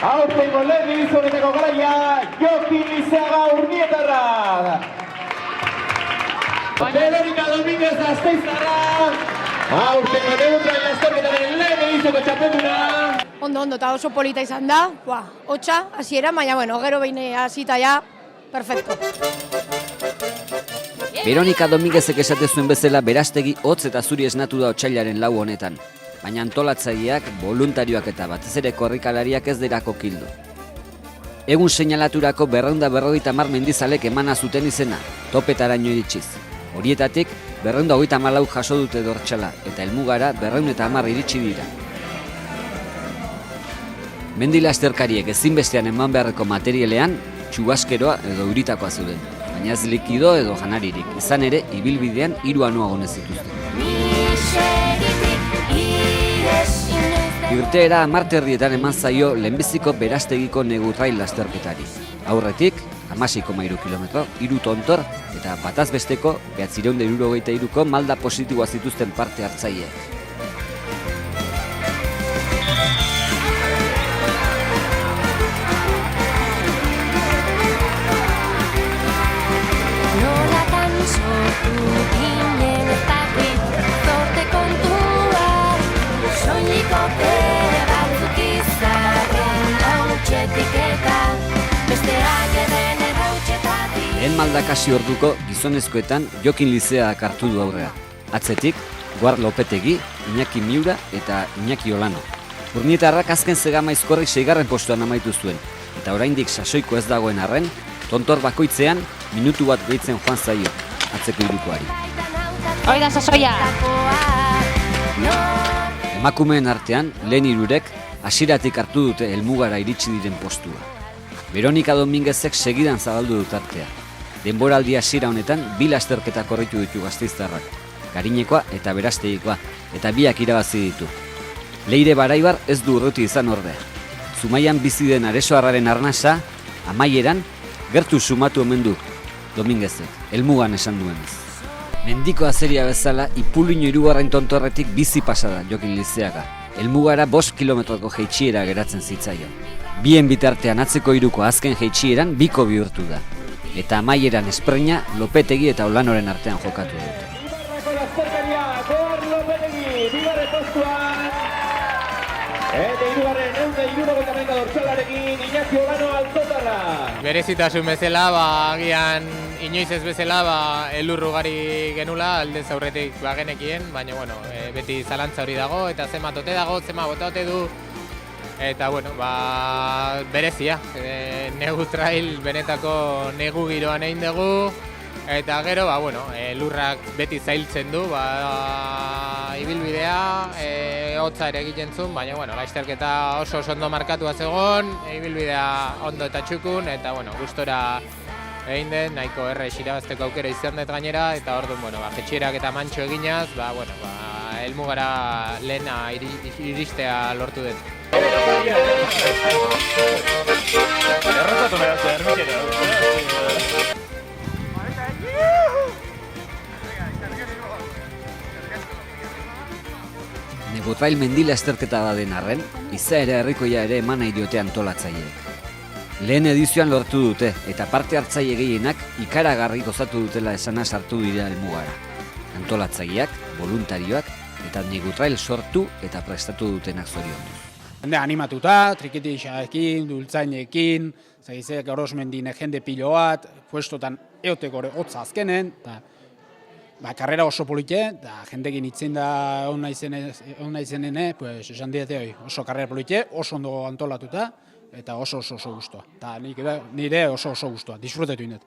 Aurtengo lehen edizionetako garaia, Jokin Lizeaga Urnietarra. Veronika Dominguez Gasteiztarra. Aurtengo neutral lasterketaren lehen edizioneko txapelduna. Ondo, eta oso polita izan da, hotxa, hasiera, baina, gero behin hasita ja, perfecto. Veronika Dominguezek esate zuen bezala berastegi hotz eta zuri esnatu da otsailaren 4 honetan. Baina antolatzaileak, voluntarioak eta batez ere korrikalariak ez derako kildu. Egun seinalaturako 250 mendizalek emana zuten izena, topetaraino iritsiz. Horietatik 234 jaso dute dortsala eta helmugara 210 iritsi dira. Mendi lasterkariek ezinbestean eman beharreko materialean txubaskeroa edo euritakoa zuten, baina ez likido edo janaririk, izan ere ibilbidean 3 anuagonez zituzten. Irteera 10 eman zaio lehenbiziko berastegiko negutrail lasterketari. Aurretik, 16,3 kilometro, 3 tontor eta bataz besteko 973ko malda positiboa zituzten parte hartzaileak. Lehen maldakasi orduko gizonezkoetan Jokin Lizeak hartu du aurrea. Atzetik, Guar Lopetegi, Iñaki Miura eta Iñaki Olano. Urnietarrak azken zegamaizkorrik 6. postuan amaitu zuen, eta oraindik sasoiko ez dagoen arren, tontor bakoitzean minutu bat gehitzen joan zaio, atzeko hirukoari. Hoi da sasoia! Emakumeen artean, lehen hirurek, hasieratik hartu dute helmugara iritsi diren postua. Veronika Dominguezek segidan zabaldu dut artea. Denboraldi hasiera honetan 2 lasterketa korritu ditu gasteiztarrak, Garinekoa eta Berastegikoa, eta biak irabazi ditu. Leire Baraibar ez du urruti izan ordea. Zumaian bizi den aresoarraren arnasa, amaieran, gertu sumatu omen du Dominguezek, helmugan esan duenez. Mendiko azeria bezala, Ipuliño 3. tontorretik bizi pasada Jokin Lizeaga. Helmugara 5 kilometroko jeitsiera geratzen zitzaion. Bien bitartean atzeko 3ko azken jeitsieran 2 bihurtu da. Eta amaieran espreina Lopetegi eta Olanoren artean jokatu dute. Berezitasun bezala, agian inoiz ez bezala, elur ugari genula aldez aurretik genekien, baina beti zalantza hori dago, eta zema tote dago, zema botaote du, eta berezia, negu trail benetako negu giroan egin dugu, eta gero, lurrak beti zailtzen du, ibilbidea, hotza ere egiten zuen, baina, lasterketa oso ondo markatua zegoen, ibilbidea ondo eta txukun, eta, gustora egin den, nahiko errex irabazteko aukera izan dut gainera, eta orduan, jetxierak eta mantxo eginaz, helmugara lehena iristea lortu dut. Negutrail mendi lasterketa baden arren, izaera herrikoia ere eman nahi diote antolatzaileek. Lehen edizioan lortu dute, eta parte hartzaile gehienak ikaragarri gozatu dutela esana sartu dira helmugara. Antolatzaileak, voluntarioak eta negutrail sortu eta prestatu dutenak zoriondu. Jende animatuta, trikitixaekin, dultzainekin, zaizek orosmendine jende pilo bat, puestotan eoteko hotza azkenen, karrera oso polite, eta jendekin itzen da hona izenene, esan diete hori, oso karrera polite, oso ondo antolatuta, eta oso guztua. Eta nire oso guztua, disfrutetu inet.